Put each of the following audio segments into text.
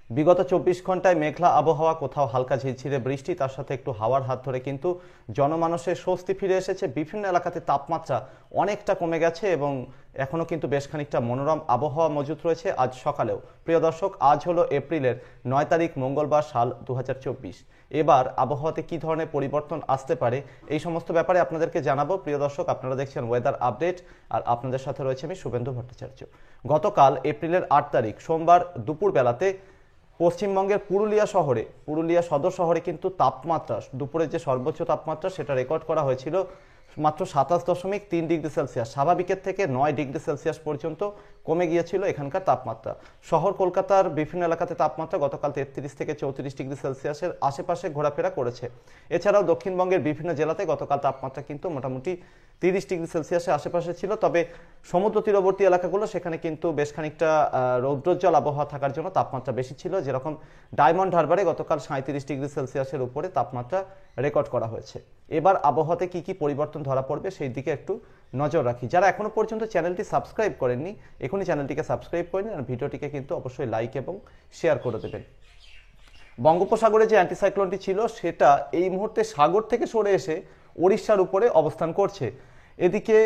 বিগত 24 ঘন্টায় মেঘলা আবহাওয়া, কোথাও হালকা ঝিরঝিরে বৃষ্টি, তার সাথে একটু হাওয়ার হাত ধরে কিন্তু জনমানসের স্বস্তি ফিরে এসেছে। বিভিন্ন এলাকাতে তাপমাত্রা অনেকটা কমে গেছে এবং এখনও কিন্তু বেশ খানিকটা মনোরম আবহাওয়া মজুত রয়েছে আজ সকালেও। প্রিয় দর্শক, আজ হলো এপ্রিলের 9 তারিখ, মঙ্গলবার, সাল 2024। এবার আবহাওয়াতে কি ধরনের পরিবর্তন আসতে পারে এই সমস্ত ব্যাপারে আপনাদেরকে জানাবো। প্রিয় দর্শক, আপনারা দেখছেন ওয়েদার আপডেট, আর আপনাদের সাথে রয়েছে আমি শুভেন্দু ভট্টাচার্য। গতকাল এপ্রিলের 8 তারিখ সোমবার দুপুর বেলাতে পশ্চিমবঙ্গের পুরুলিয়া সদর শহরে কিন্তু তাপমাত্রা, দুপুরের যে সর্বোচ্চ তাপমাত্রা সেটা রেকর্ড করা হয়েছিল মাত্র 27.3 ডিগ্রি সেলসিয়াস। স্বাভাবিকের থেকে 9 ডিগ্রি সেলসিয়াস পর্যন্ত কমে গিয়েছিল এখানকার তাপমাত্রা। শহর কলকাতার বিভিন্ন এলাকাতে তাপমাত্রা গতকাল 33 থেকে 34 ডিগ্রি সেলসিয়াসের আশেপাশে ঘোরাফেরা করেছে। এছাড়াও দক্ষিণবঙ্গের বিভিন্ন জেলাতে গতকাল তাপমাত্রা কিন্তু মোটামুটি 30 ডিগ্রি সেলসিয়াসের আশেপাশে ছিল। তবে সমুদ্র তীরবর্তী এলাকাগুলো, সেখানে কিন্তু বেশ খানিকটা রৌদ্রোজ্জ্বল আবহাওয়া থাকার জন্য তাপমাত্রা বেশি ছিল। যেরকম ডায়মন্ড হারবারে গতকাল 37 ডিগ্রি সেলসিয়াসের উপরে তাপমাত্রা রেকর্ড করা হয়েছে। এবার আবহাওয়াতে কি কি পরিবর্তন ধরা পড়বে সেই দিকে একটু নজর রাখি। যারা এখনো পর্যন্ত চ্যানেলটি সাবস্ক্রাইব করেননি, এখনই চ্যানেলটিকে সাবস্ক্রাইব করে নিন আর ভিডিওটিকে কিন্তু অবশ্যই লাইক এবং শেয়ার করে দেবেন। বঙ্গোপসাগরে যে অ্যান্টিসাইক্লোনটি ছিল সেটা এই মুহূর্তে সাগর থেকে সরে এসে ওড়িশার উপরে অবস্থান করছে। এদিকে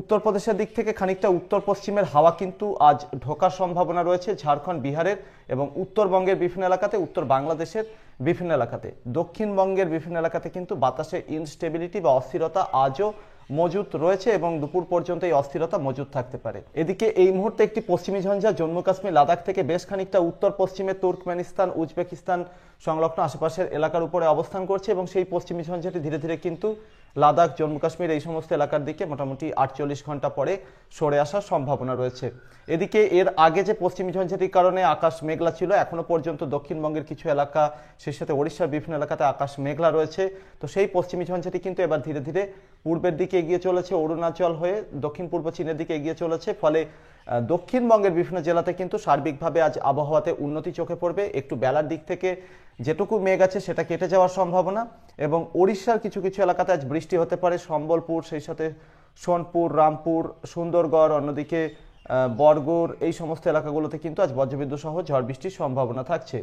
উত্তরপ্রদেশের দিক থেকে খানিকটা উত্তর পশ্চিমের হাওয়া কিন্তু আজ ঢোকার সম্ভাবনা রয়েছে ঝাড়খণ্ড, বিহারের এবং উত্তরবঙ্গের বিভিন্ন এলাকাতে, উত্তর বাংলাদেশের বিভিন্ন এলাকাতে। দক্ষিণবঙ্গের বিভিন্ন এলাকাতে কিন্তু বাতাসে ইনস্টেবিলিটি বা অস্থিরতা আজও মজুত রয়েছে এবং দুপুর পর্যন্ত এই অস্থিরতা মজুত থাকতে পারে। এদিকে এই মুহূর্তে একটি পশ্চিমী ঝঞ্ঝা জম্মু কাশ্মীর, লাদাখ থেকে বেশ খানিকটা উত্তর পশ্চিমে তুর্কমেনিস্তান, উজবেকিস্তান সংলগ্ন আশেপাশের এলাকার উপরে অবস্থান করছে এবং সেই পশ্চিমী ঝঞ্ঝাটি ধীরে ধীরে কিন্তু লাদাখ, জম্মু কাশ্মীর এই সমস্ত এলাকার দিকে মোটামুটি 48 ঘন্টা পরে সরে আসার সম্ভাবনা রয়েছে। এদিকে এর আগে যে পশ্চিমী ঝঞ্ঝাটির কারণে আকাশ মেঘলা ছিল, এখনো পর্যন্ত দক্ষিণবঙ্গের কিছু এলাকা, সেই সাথে ওড়িশার বিভিন্ন এলাকাতে আকাশ মেঘলা রয়েছে। তো সেই পশ্চিমী ঝঞ্ঝাটি কিন্তু এবার ধীরে ধীরে পূর্বের দিকে এগিয়ে চলেছে, অরুণাচল হয়ে দক্ষিণ পূর্ব চীনের দিকে এগিয়ে চলেছে। ফলে দক্ষিণবঙ্গের বিভিন্ন জেলাতে কিন্তু সার্বিকভাবে আজ আবহাওয়াতে উন্নতি চোখে পড়বে। একটু বেলার দিক থেকে যেটুকু মেঘ আছে সেটা কেটে যাওয়ার সম্ভাবনা এবং ওড়িশার কিছু কিছু এলাকাতে আজ বৃষ্টি হতে পারে। সম্বলপুর, সেই সাথে সোনপুর, রামপুর, সুন্দরগড়, অন্যদিকে বরগুড়, এই সমস্ত এলাকাগুলোতে কিন্তু আজ বজ্রবিদ্যুৎ সহ ঝড় বৃষ্টির সম্ভাবনা থাকছে।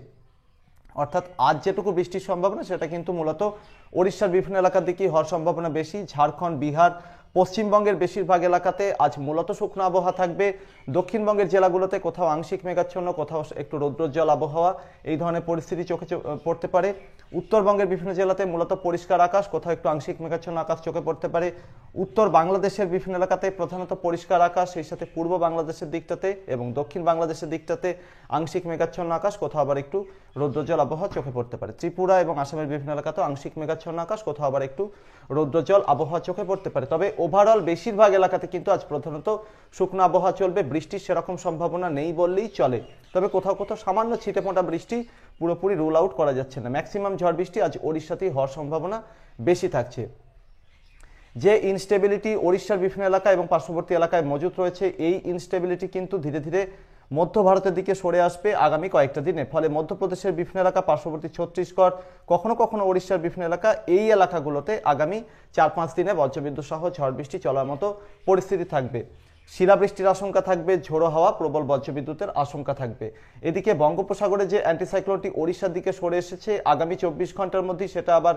অর্থাৎ আজ যেটুকু বৃষ্টির সম্ভাবনা সেটা কিন্তু মূলত ওড়িশার বিভিন্ন এলাকার দিকেই হওয়ার সম্ভাবনা বেশি। ঝাড়খণ্ড, বিহার, পশ্চিমবঙ্গের বেশিরভাগ এলাকাতে আজ মূলত শুকনো আবহাওয়া থাকবে। দক্ষিণবঙ্গের জেলাগুলোতে কোথাও আংশিক মেঘাচ্ছন্ন, কোথাও একটু রৌদ্রোজ্জ্বল আবহাওয়া, এই ধরনের পরিস্থিতি চোখে পড়তে পারে। উত্তরবঙ্গের বিভিন্ন জেলাতে মূলত পরিষ্কার আকাশ, কোথাও একটু আংশিক মেঘাচ্ছন্ন আকাশ চোখে পড়তে পারে। উত্তর বাংলাদেশের বিভিন্ন এলাকাতে প্রধানত পরিষ্কার আকাশ, সেই সাথে পূর্ব বাংলাদেশের দিকটাতে এবং দক্ষিণ বাংলাদেশের দিকটাতে আংশিক মেঘাচ্ছন্ন আকাশ, কোথাও আবার একটু রৌদ্রোজ্জ্বল আবহাওয়া চোখে পড়তে পারে। ত্রিপুরা এবং আসামের বিভিন্ন এলাকাতেও আংশিক মেঘাচ্ছন্ন আকাশ, কোথাও আবার একটু রৌদ্রোজ্জ্বল আবহাওয়া চোখে পড়তে পারে। তবে ওভারঅল বেশিরভাগ এলাকাতে কিন্তু আজ প্রধানত শুকনো আবহাওয়া চলবে। বৃষ্টির সেরকম সম্ভাবনা নেই বললেই চলে, তবে কোথাও কোথাও সামান্য ছিটেফোঁটা বৃষ্টি পুরোপুরি রুল আউট করা যাচ্ছে না। ম্যাক্সিমাম ঝড় বৃষ্টি আজ ওড়িশাতেই হওয়ার সম্ভাবনা বেশি থাকছে। যে ইনস্টেবিলিটি ওড়িশার বিভিন্ন এলাকা এবং পার্শ্ববর্তী এলাকায় মজুত রয়েছে, এই ইনস্টেবিলিটি কিন্তু ধীরে ধীরে মধ্য ভারতের দিকে সরে আসবে আগামী কয়েকটা দিনে। ফলে মধ্যপ্রদেশের বিভিন্ন এলাকা, পার্শ্ববর্তী ছত্তিশগড়, কখনো কখনো ওড়িশার বিভিন্ন এলাকা, এই এলাকাগুলোতে আগামী 4-5 দিনে বজ্রবিদ্যুৎ সহ ঝড় বৃষ্টি চলার মতো পরিস্থিতি থাকবে। শিলাবৃষ্টির আশঙ্কা থাকবে, ঝোড়ো হাওয়া, প্রবল বজ্রবিদ্যুতের আশঙ্কা থাকবে। এদিকে বঙ্গোপসাগরে যে অ্যান্টিসাইক্লোনটি ওড়িশার দিকে সরে এসেছে, আগামী 24 ঘন্টার মধ্যেই সেটা আবার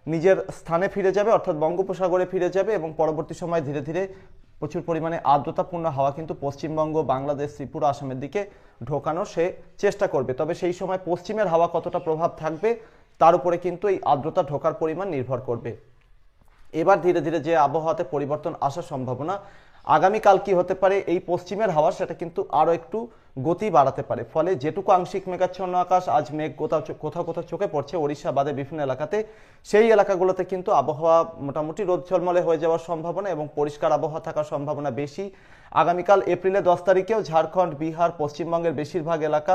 নিজের স্থানে ফিরে যাবে, অর্থাৎ বঙ্গোপসাগরে ফিরে যাবে এবং পরবর্তী সময় ধীরে ধীরে প্রচুর পরিমাণে আর্দ্রতাপূর্ণ হাওয়া কিন্তু পশ্চিমবঙ্গ, বাংলাদেশ, ত্রিপুরা, আসামের দিকে ঢোকানোর সে চেষ্টা করবে। তবে সেই সময় পশ্চিমের হাওয়া কতটা প্রভাব থাকবে তার উপরে কিন্তু এই আর্দ্রতা ঢোকার পরিমাণ নির্ভর করবে। এবার ধীরে ধীরে যে আবহাওয়াতে পরিবর্তন আসার সম্ভাবনা, আগামীকাল কি হতে পারে, এই পশ্চিমের হাওয়া সেটা কিন্তু আরও একটু গতি বাড়াতে পারে। ফলে যেটুকু আংশিক মেঘাচ্ছন্ন আকাশ, আজ মেঘ কোথাও কোথাও চোখে পড়ছে ওড়িশা বাদে বিভিন্ন এলাকাতে, সেই এলাকাগুলোতে কিন্তু আবহাওয়া মোটামুটি রোদ ঝলমলে হয়ে যাওয়ার সম্ভাবনা এবং পরিষ্কার আবহাওয়া থাকার সম্ভাবনা বেশি। আগামীকাল এপ্রিলের 10 তারিখেও ঝাড়খণ্ড, বিহার, পশ্চিমবঙ্গের বেশিরভাগ এলাকা,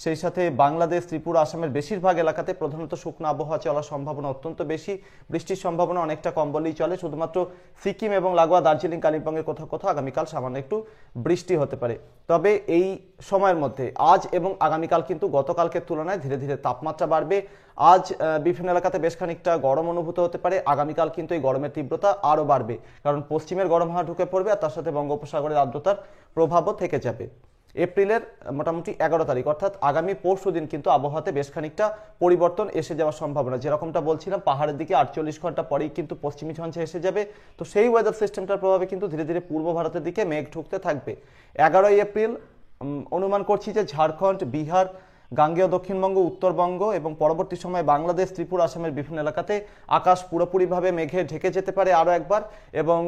সেই সাথে বাংলাদেশ, ত্রিপুরা, আসামের বেশিরভাগ এলাকাতে প্রধানত শুকনো আবহাওয়া চলার সম্ভাবনা অত্যন্ত বেশি। বৃষ্টির সম্ভাবনা অনেকটা কম বলেই চলে। শুধুমাত্র সিকিম এবং লাগোয়া দার্জিলিং, কালিম্পংয়ের কোথাও কোথাও আগামীকাল সামান্য একটু বৃষ্টি হতে পারে। তবে এই সময়ের মধ্যে আজ এবং আগামীকাল কিন্তু গতকালকের তুলনায় ধীরে ধীরে তাপমাত্রা বাড়বে। আজ বিভিন্ন এলাকাতে বেশ খানিকটা গরম অনুভূত হতে পারে, আগামীকাল কিন্তু এই গরমের তীব্রতা আরও বাড়বে, কারণ পশ্চিমের গরম হাওয়া ঢুকে পড়বে আর তার সাথে বঙ্গোপসাগরের আর্দ্রতার প্রভাবও থেকে যাবে। এপ্রিলের মোটামুটি 11 তারিখ অর্থাৎ আগামী পরশু দিন কিন্তু আবহাওয়াতে বেশ খানিকটা পরিবর্তন এসে যাওয়ার সম্ভাবনা। যেরকমটা বলছিলাম, পাহাড়ের দিকে 48 ঘন্টা পরেই কিন্তু পশ্চিমী ঝঞ্ঝা এসে যাবে। তো সেই ওয়েদার সিস্টেমটার প্রভাবে কিন্তু ধীরে ধীরে পূর্ব ভারতের দিকে মেঘ ঢুকতে থাকবে। 11 এপ্রিল অনুমান করছি যে ঝাড়খণ্ড, বিহার, গাঙ্গেয় দক্ষিণবঙ্গ, উত্তরবঙ্গ এবং পরবর্তী সময়ে বাংলাদেশ, ত্রিপুরা, আসামের বিভিন্ন এলাকাতে আকাশ পুরোপুরিভাবে মেঘে ঢেকে যেতে পারে আরও একবার, এবং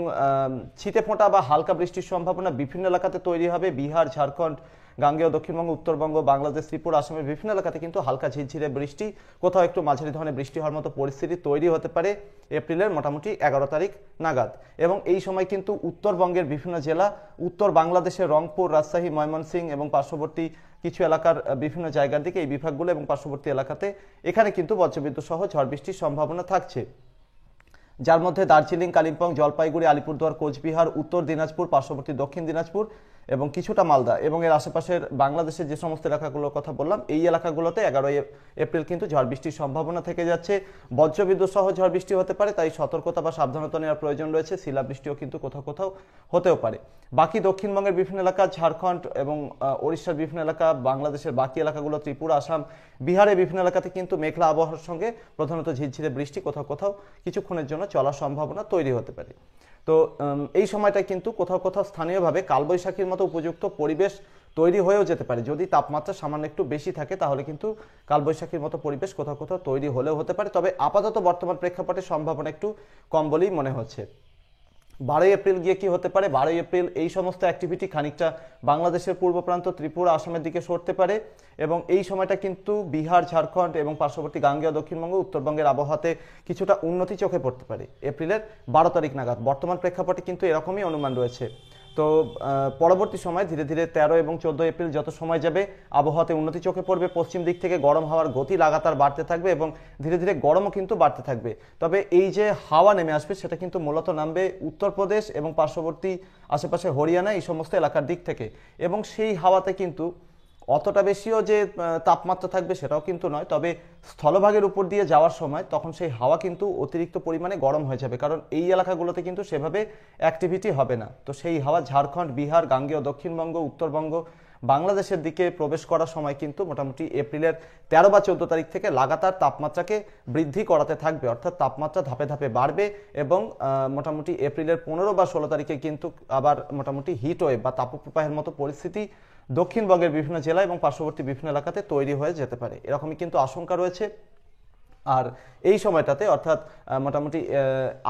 ছিটে ফোঁটা বা হালকা বৃষ্টির সম্ভাবনা বিভিন্ন এলাকাতে তৈরি হবে। বিহার, ঝাড়খণ্ড, গাঙ্গেয় দক্ষিণবঙ্গ, উত্তরবঙ্গ, বাংলাদেশ, ত্রিপুরা, আসামের বিভিন্ন এলাকাতে কিন্তু হালকা ঝিরঝিরে বৃষ্টি, কোথাও একটু মাঝারি ধরনের বৃষ্টি হওয়ার মতো পরিস্থিতি তৈরি হতে পারে এপ্রিলের মোটামুটি 11 তারিখ নাগাদ। এবং এই সময় কিন্তু উত্তরবঙ্গের বিভিন্ন জেলা, উত্তর বাংলাদেশের রংপুর, রাজশাহী, ময়মনসিংহ এবং পার্শ্ববর্তী কিছু এলাকার বিভিন্ন জায়গার দিকে, এই বিভাগগুলো এবং পার্শ্ববর্তী এলাকাতে এখানে কিন্তু বজ্রবিদ্যুৎ সহ ঝড় বৃষ্টির সম্ভাবনা থাকছে, যার মধ্যে দার্জিলিং, কালিম্পং, জলপাইগুড়ি, আলিপুরদুয়ার, কোচবিহার, উত্তর দিনাজপুর, পার্শ্ববর্তী দক্ষিণ দিনাজপুর এবং কিছুটা মালদা এবং এর আশেপাশের বাংলাদেশের যে সমস্ত এলাকাগুলোর কথা বললাম, এই এলাকাগুলোতে 11 এপ্রিল কিন্তু ঝড় বৃষ্টির সম্ভাবনা থেকে যাচ্ছে। বজ্রবিদ্যুৎ সহ ঝড় বৃষ্টি হতে পারে, তাই সতর্কতা বা সাবধানতা নেওয়ার প্রয়োজন রয়েছে। শিলাবৃষ্টিও কিন্তু কোথাও কোথাও হতেও পারে। বাকি দক্ষিণবঙ্গের বিভিন্ন এলাকা, ঝাড়খণ্ড এবং ওড়িশার বিভিন্ন এলাকা, বাংলাদেশের বাকি এলাকাগুলো, ত্রিপুরা, আসাম, বিহারের বিভিন্ন এলাকাতে কিন্তু মেঘলা আবহাওয়ার সঙ্গে প্রধানত ঝিরঝিরে বৃষ্টি কোথাও কোথাও কিছুক্ষণের জন্য চলার সম্ভাবনা তৈরি হতে পারে। তো এই সময়টা কিন্তু কোথাও কোথাও স্থানীয়ভাবে কালবৈশাখীর মতো উপযুক্ত পরিবেশ তৈরি হয়েও যেতে পারে। যদি তাপমাত্রা সামান্য একটু বেশি থাকে তাহলে কিন্তু কালবৈশাখীর মতো পরিবেশ কোথাও কোথাও তৈরি হলেও হতে পারে। তবে আপাতত বর্তমান প্রেক্ষাপটে সম্ভাবনা একটু কম বলেই মনে হচ্ছে। 12 এপ্রিল গিয়ে কি হতে পারে? 12 এপ্রিল এই সমস্ত অ্যাক্টিভিটি খানিকটা বাংলাদেশের পূর্ব প্রান্ত, ত্রিপুরা, আসামের দিকে সরতে পারে এবং এই সময়টা কিন্তু বিহার, ঝাড়খণ্ড এবং পার্শ্ববর্তী গাঙ্গেয় দক্ষিণবঙ্গ, উত্তরবঙ্গের আবহাওয়াতে কিছুটা উন্নতি চোখে পড়তে পারে এপ্রিলের 12 তারিখ নাগাদ। বর্তমান প্রেক্ষাপটে কিন্তু এরকমই অনুমান রয়েছে। তো পরবর্তী সময় ধীরে ধীরে 13 এবং 14 এপ্রিল যত সময় যাবে আবহাওয়াতে উন্নতি চোখে পড়বে। পশ্চিম দিক থেকে গরম হাওয়ার গতি লাগাতার বাড়তে থাকবে এবং ধীরে ধীরে গরমও কিন্তু বাড়তে থাকবে। তবে এই যে হাওয়া নেমে আসবে সেটা কিন্তু মূলত নামবে উত্তরপ্রদেশ এবং পার্শ্ববর্তী আশেপাশে হরিয়ানা, এই সমস্ত এলাকার দিক থেকে, এবং সেই হাওয়াতে কিন্তু অতটা বেশিও যে তাপমাত্রা থাকবে সেটাও কিন্তু নয়। তবে স্থলভাগের উপর দিয়ে যাওয়ার সময় তখন সেই হাওয়া কিন্তু অতিরিক্ত পরিমাণে গরম হয়ে যাবে, কারণ এই এলাকাগুলোতে কিন্তু সেভাবে অ্যাক্টিভিটি হবে না। তো সেই হাওয়া ঝাড়খণ্ড, বিহার, গাঙ্গেয় দক্ষিণবঙ্গ, উত্তরবঙ্গ, বাংলাদেশের দিকে প্রবেশ করার সময় কিন্তু মোটামুটি এপ্রিলের 13 বা 14 তারিখ থেকে লাগাতার তাপমাত্রাকে বৃদ্ধি করাতে থাকবে, অর্থাৎ তাপমাত্রা ধাপে ধাপে বাড়বে এবং মোটামুটি এপ্রিলের 15 বা 16 তারিখে কিন্তু আবার মোটামুটি হিট ওয়েভ বা তাপপ্রবাহের মতো পরিস্থিতি দক্ষিণবঙ্গের বিভিন্ন জেলা এবং পার্শ্ববর্তী বিভিন্ন এলাকাতে তৈরি হয়ে যেতে পারে, এরকমই কিন্তু আশঙ্কা রয়েছে। আর এই সময়টাতে অর্থাৎ মোটামুটি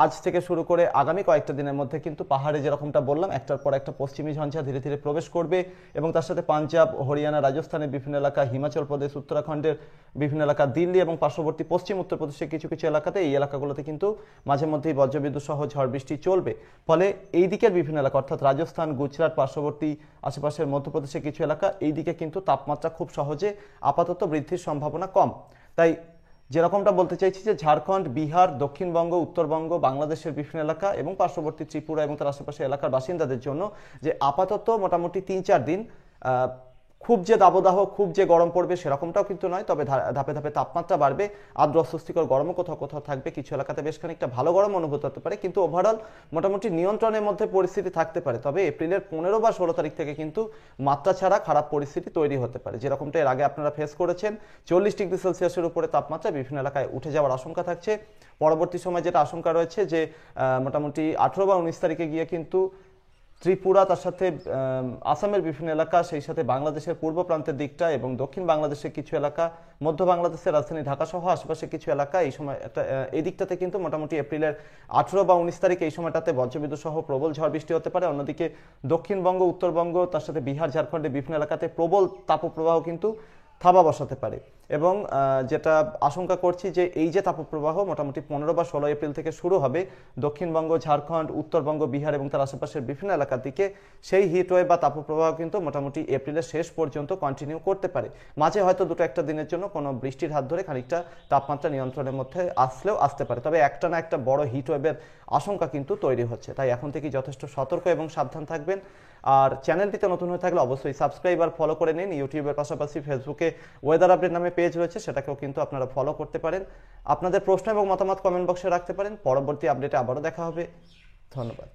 আজ থেকে শুরু করে আগামী কয়েকটা দিনের মধ্যে কিন্তু পাহাড়ে যেরকমটা বললাম একটার পর একটা পশ্চিমী ঝঞ্ঝা ধীরে ধীরে প্রবেশ করবে এবং তার সাথে পাঞ্জাব, হরিয়ানা, রাজস্থানের বিভিন্ন এলাকা, হিমাচল প্রদেশ, উত্তরাখণ্ডের বিভিন্ন এলাকা, দিল্লি এবং পার্শ্ববর্তী পশ্চিম উত্তরপ্রদেশের কিছু কিছু এলাকাতে, এই এলাকাগুলোতে কিন্তু মাঝে মধ্যেই বজ্রবিদ্যুৎ সহ ঝড় বৃষ্টি চলবে। ফলে এই দিকের বিভিন্ন এলাকা অর্থাৎ রাজস্থান, গুজরাট, পার্শ্ববর্তী আশেপাশের মধ্যপ্রদেশের কিছু এলাকা, এই দিকে কিন্তু তাপমাত্রা খুব সহজে আপাতত বৃদ্ধির সম্ভাবনা কম। তাই যেরকমটা বলতে চাইছি যে ঝাড়খণ্ড, বিহার, দক্ষিণবঙ্গ, উত্তরবঙ্গ, বাংলাদেশের বিভিন্ন এলাকা এবং পার্শ্ববর্তী ত্রিপুরা এবং তার আশেপাশে এলাকার বাসিন্দাদের জন্য যে আপাতত মোটামুটি 3-4 দিন খুব যে দাবদাহ, খুব যে গরম পড়বে সেরকমটাও কিন্তু নয়, তবে ধাপে ধাপে তাপমাত্রা বাড়বে, আর্দ্র অস্বস্তিকর গরমও কোথাও কোথাও থাকবে, কিছু এলাকাতে বেশ খানিকটা ভালো গরম অনুভূত হতে পারে, কিন্তু ওভারঅল মোটামুটি নিয়ন্ত্রণের মধ্যে পরিস্থিতি থাকতে পারে। তবে এপ্রিলের 15 বা 16 তারিখ থেকে কিন্তু মাত্রা ছাড়া খারাপ পরিস্থিতি তৈরি হতে পারে, যেরকমটা এর আগে আপনারা ফেস করেছেন। 40 ডিগ্রি সেলসিয়াসের উপরে তাপমাত্রা বিভিন্ন এলাকায় উঠে যাওয়ার আশঙ্কা থাকছে। পরবর্তী সময় যেটা আশঙ্কা রয়েছে যে মোটামুটি 18 বা 19 তারিখে গিয়ে কিন্তু ত্রিপুরা, তার সাথে আসামের বিভিন্ন এলাকা, সেই সাথে বাংলাদেশের পূর্ব প্রান্তের দিকটা এবং দক্ষিণ বাংলাদেশের কিছু এলাকা, মধ্য বাংলাদেশের রাজধানী ঢাকা সহ আশেপাশে কিছু এলাকা, এই সময় একটা এই দিকটাতে কিন্তু মোটামুটি এপ্রিলের 18 বা 19 তারিখ এই সময়টাতে বজ্রবিদ্যুৎ সহ প্রবল ঝড় বৃষ্টি হতে পারে। অন্যদিকে দক্ষিণবঙ্গ, উত্তরবঙ্গ, তার সাথে বিহার, ঝাড়খণ্ডের বিভিন্ন এলাকাতে প্রবল তাপপ্রবাহ কিন্তু থাবা বসাতে পারে এবং যেটা আশঙ্কা করছি যে এই যে তাপপ্রবাহ মোটামুটি 15 বা 16 এপ্রিল থেকে শুরু হবে দক্ষিণবঙ্গ, ঝাড়খণ্ড, উত্তরবঙ্গ, বিহার এবং তার আশেপাশের বিভিন্ন এলাকার দিকে, সেই হিটওয়েভ বা তাপপ্রবাহ কিন্তু মোটামুটি এপ্রিলের শেষ পর্যন্ত কন্টিনিউ করতে পারে। মাঝে হয়তো দুটো একটা দিনের জন্য কোনো বৃষ্টির হাত ধরে খানিকটা তাপমাত্রা নিয়ন্ত্রণের মধ্যে আসলেও আসতে পারে, তবে একটা না একটা বড় হিটওয়েভের আশঙ্কা কিন্তু তৈরি হচ্ছে। তাই এখন থেকেই যথেষ্ট সতর্ক এবং সাবধান থাকবেন। আর চ্যানেলটিতে নতুন হয়ে থাকলে অবশ্যই সাবস্ক্রাইব আর ফলো করে নিন। ইউটিউবের পাশাপাশি ফেসবুকে ওয়েদার আপডেট নামে পেজ রয়েছে, সেটাকেও কিন্তু আপনারা ফলো করতে পারেন। আপনাদের প্রশ্ন এবং মতামত কমেন্ট বক্সে রাখতে পারেন। পরবর্তী আপডেটে আবারও দেখা হবে। ধন্যবাদ।